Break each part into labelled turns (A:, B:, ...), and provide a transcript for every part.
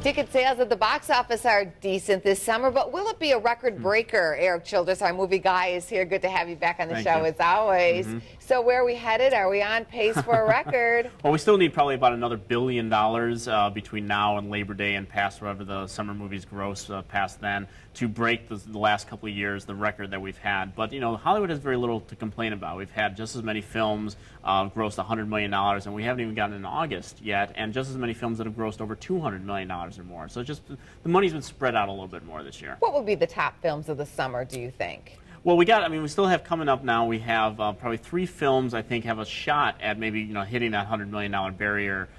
A: Ticket sales at the box office are decent this summer, but will it be a record breaker? Erik Childress, our movie guy, is here. Good to have you back on the show as always. So where are we headed? Are we on pace for a record?
B: Well, we still need probably about another $1 billion between now and Labor Day and past whatever the summer movies gross past then to break the last couple of years, the record that we've had. But, you know, Hollywood has very little to complain about. We've had just as many films grossed $100 million, and we haven't even gotten into August yet, and just as many films that have grossed over $200 million or more. So just the money's been spread out a little bit more this year.
A: What would be the top films of the summer, do you think?
B: Well, we still have coming up now, we have probably 3 films I think have a shot at maybe, you know, hitting that $100 million barrier.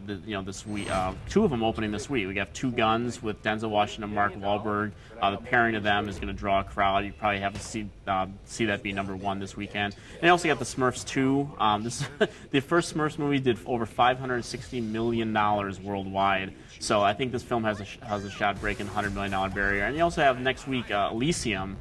B: This week, 2 of them opening this week. We have Two Guns with Denzel Washington and Mark Wahlberg. The pairing of them is going to draw a crowd. You probably have to see that be #1 this weekend. And you also got The Smurfs 2. This the first Smurfs movie did over $560 million worldwide. So I think this film has a shot breaking the $100 million barrier. And you also have next week Elysium.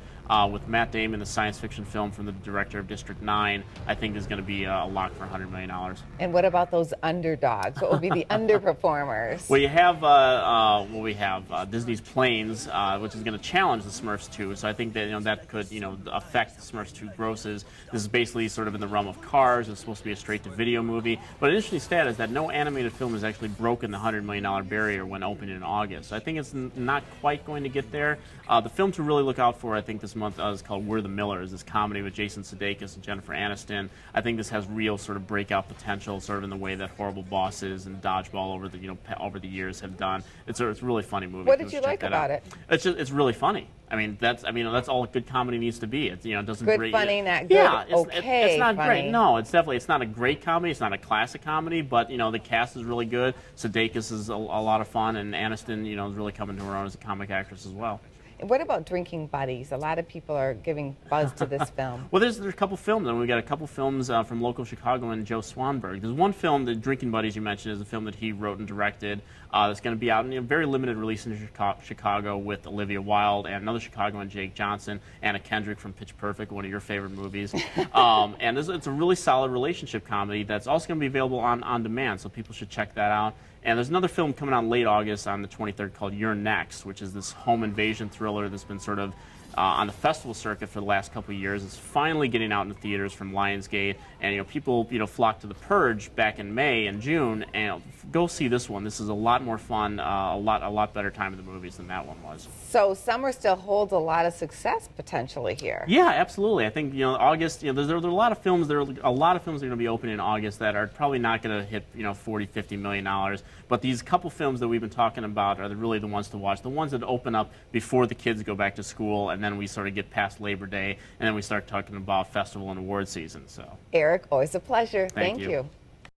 B: With Matt Damon, the science fiction film from the director of District 9, I think is going to be a lock for $100 million.
A: And what about those underdogs? What will be the underperformers?
B: Well, you have Disney's Planes, which is going to challenge the Smurfs 2. So I think that that could affect the Smurfs 2 grosses. This is basically sort of in the realm of Cars. It's supposed to be a straight-to-video movie. But an interesting stat is that no animated film has actually broken the $100 million barrier when opening in August. So I think it's not quite going to get there. The film to really look out for, I think, this month is called We're the Millers, this comedy with Jason Sudeikis and Jennifer Aniston. I think this has real sort of breakout potential, sort of in the way that Horrible Bosses and Dodgeball over the years have done. It's a really funny movie.
A: What did you like about it?
B: It's really funny. I mean, that's all good comedy needs to be. It doesn't
A: good
B: break,
A: funny, not good.
B: Yeah,
A: it's
B: not
A: funny.
B: great. No, it's not a great comedy. It's not a classic comedy, but the cast is really good. Sudeikis is a lot of fun, and Aniston is really coming to her own as a comic actress as well.
A: What about Drinking Buddies? A lot of people are giving buzz to this film.
B: Well, there's a couple films, and we got a couple films from local Chicagoan Joe Swanberg. There's one film, the Drinking Buddies you mentioned, is a film that he wrote and directed. That's going to be out in a very limited release in Chicago with Olivia Wilde and another Chicagoan, Jake Johnson, Anna Kendrick from Pitch Perfect, one of your favorite movies. And it's a really solid relationship comedy that's also going to be available on demand, so people should check that out. And there's another film coming out late August on the 23rd called You're Next, which is this home invasion thriller that's been sort of on the festival circuit for the last couple of years. It's finally getting out in the theaters from Lionsgate, and people flocked to The Purge back in May and June, and go see this one. This is a lot more fun, a lot better time in the movies than that one was.
A: So summer still holds a lot of success potentially here.
B: Yeah, absolutely. I think August. There are a lot of films. There are a lot of films that are going to be opening in August that are probably not going to hit $40–50 million. But these couple films that we've been talking about are really the ones to watch. The ones that open up before the kids go back to school, and then we sort of get past Labor Day, and then we start talking about festival and award season. So,
A: Erik, always a pleasure.
B: Thank you.